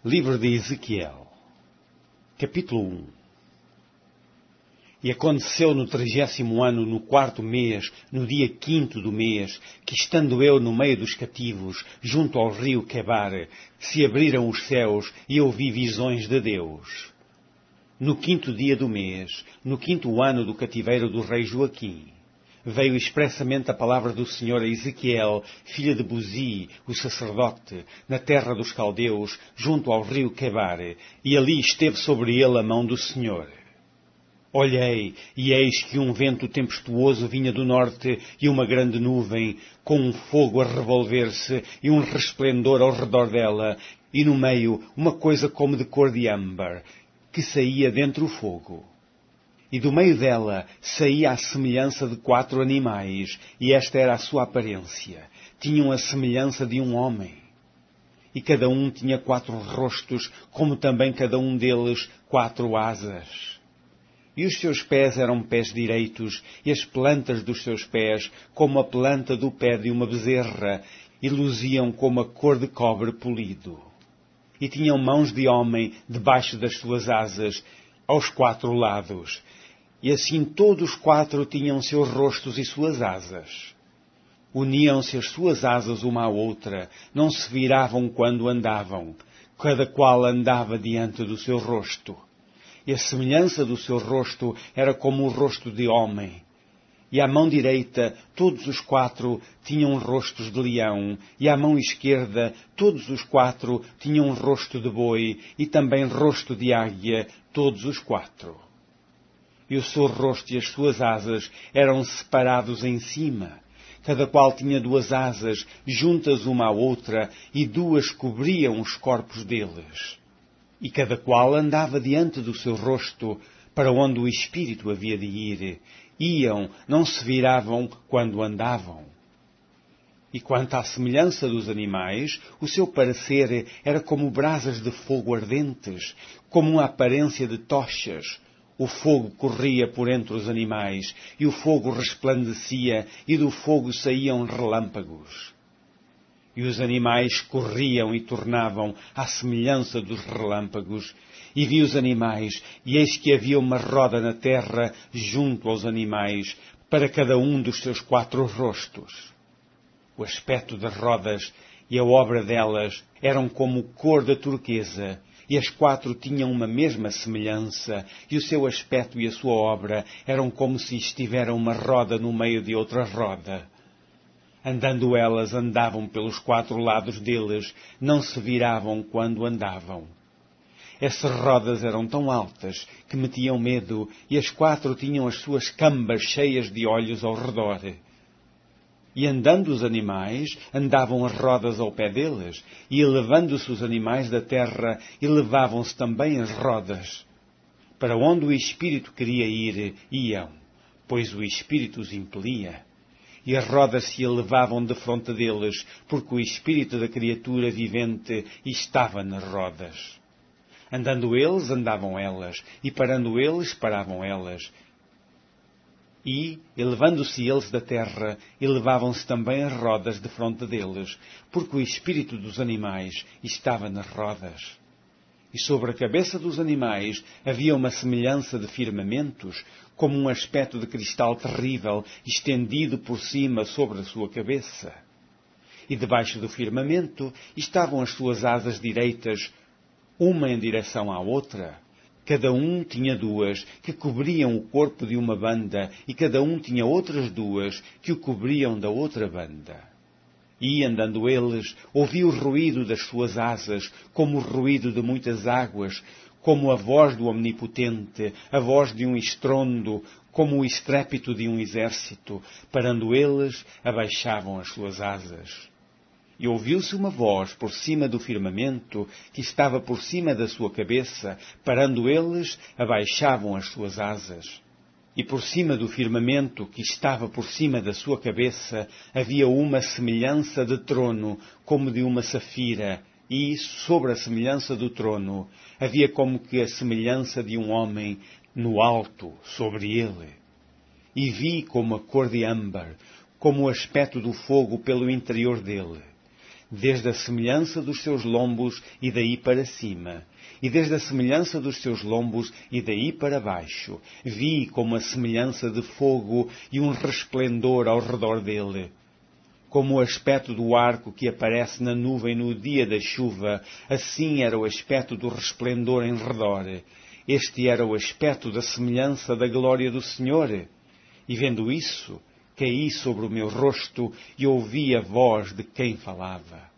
Livro de Ezequiel, capítulo 1. E aconteceu no 30º ano, no 4º mês, no dia 5º do mês, que estando eu no meio dos cativos, junto ao rio Quebar, se abriram os céus e eu vi visões de Deus. No 5º dia do mês, no 5º ano do cativeiro do rei Joaquim, veio expressamente a palavra do Senhor a Ezequiel, filho de Buzi, o sacerdote, na terra dos caldeus, junto ao rio Quebar, e ali esteve sobre ele a mão do Senhor. Olhei, e eis que um vento tempestuoso vinha do norte, e uma grande nuvem, com um fogo a revolver-se, e um resplendor ao redor dela, e no meio uma coisa como de cor de âmbar, que saía dentre o fogo. E do meio dela saía a semelhança de 4 animais, e esta era a sua aparência. Tinham a semelhança de um homem. E cada um tinha 4 rostos, como também cada um deles 4 asas. E os seus pés eram pés direitos, e as plantas dos seus pés como a planta do pé de uma bezerra, e luziam como a cor de cobre polido. E tinham mãos de homem debaixo das suas asas, aos 4 lados. E assim todos 4 tinham seus rostos e suas asas. Uniam-se as suas asas uma à outra, não se viravam quando andavam, cada qual andava diante do seu rosto. E a semelhança do seu rosto era como o rosto de homem. E à mão direita, todos os 4 tinham rostos de leão, e à mão esquerda, todos os 4 tinham rosto de boi, e também rosto de águia, todos os 4. E o seu rosto e as suas asas eram separados em cima. Cada qual tinha 2 asas, juntas uma à outra, e 2 cobriam os corpos deles. E cada qual andava diante do seu rosto, para onde o espírito havia de ir. Iam, não se viravam quando andavam. E quanto à semelhança dos animais, o seu parecer era como brasas de fogo ardentes, como uma aparência de tochas. O fogo corria por entre os animais, e o fogo resplandecia, e do fogo saíam relâmpagos. E os animais corriam e tornavam à semelhança dos relâmpagos. E vi os animais, e eis que havia uma roda na terra junto aos animais, para cada um dos seus 4 rostos. O aspecto das rodas e a obra delas eram como cor da turquesa, e as 4 tinham uma mesma semelhança, e o seu aspecto e a sua obra eram como se estivera uma roda no meio de outra roda. Andando elas, andavam pelos 4 lados deles, não se viravam quando andavam. Essas rodas eram tão altas que metiam medo, e as 4 tinham as suas cambas cheias de olhos ao redor. E andando os animais, andavam as rodas ao pé deles, e elevando-se os animais da terra, elevavam-se também as rodas. Para onde o Espírito queria ir, iam, pois o Espírito os impelia. E as rodas se elevavam defronte deles, porque o Espírito da criatura vivente estava nas rodas. Andando eles, andavam elas, e parando eles, paravam elas. E, elevando-se eles da terra, elevavam-se também as rodas defronte deles, porque o espírito dos animais estava nas rodas. E sobre a cabeça dos animais havia uma semelhança de firmamentos, como um aspecto de cristal terrível, estendido por cima sobre a sua cabeça. E debaixo do firmamento estavam as suas asas direitas, uma em direção à outra. Cada um tinha 2, que cobriam o corpo de uma banda, e cada um tinha outras 2, que o cobriam da outra banda. E, andando eles, ouvi o ruído das suas asas, como o ruído de muitas águas, como a voz do Omnipotente, a voz de um estrondo, como o estrépito de um exército. Parando eles, abaixavam as suas asas. E ouviu-se uma voz por cima do firmamento, que estava por cima da sua cabeça. Parando eles, abaixavam as suas asas. E por cima do firmamento, que estava por cima da sua cabeça, havia uma semelhança de trono, como de uma safira, e, sobre a semelhança do trono, havia como que a semelhança de um homem no alto, sobre ele. E vi como a cor de âmbar, como o aspecto do fogo pelo interior dele. desde a semelhança dos seus lombos e daí para cima, e desde a semelhança dos seus lombos e daí para baixo. Vi como a semelhança de fogo e um resplendor ao redor dele. Como o aspecto do arco que aparece na nuvem no dia da chuva, assim era o aspecto do resplendor em redor. Este era o aspecto da semelhança da glória do Senhor. E vendo isso, caí sobre o meu rosto e ouvi a voz de quem falava.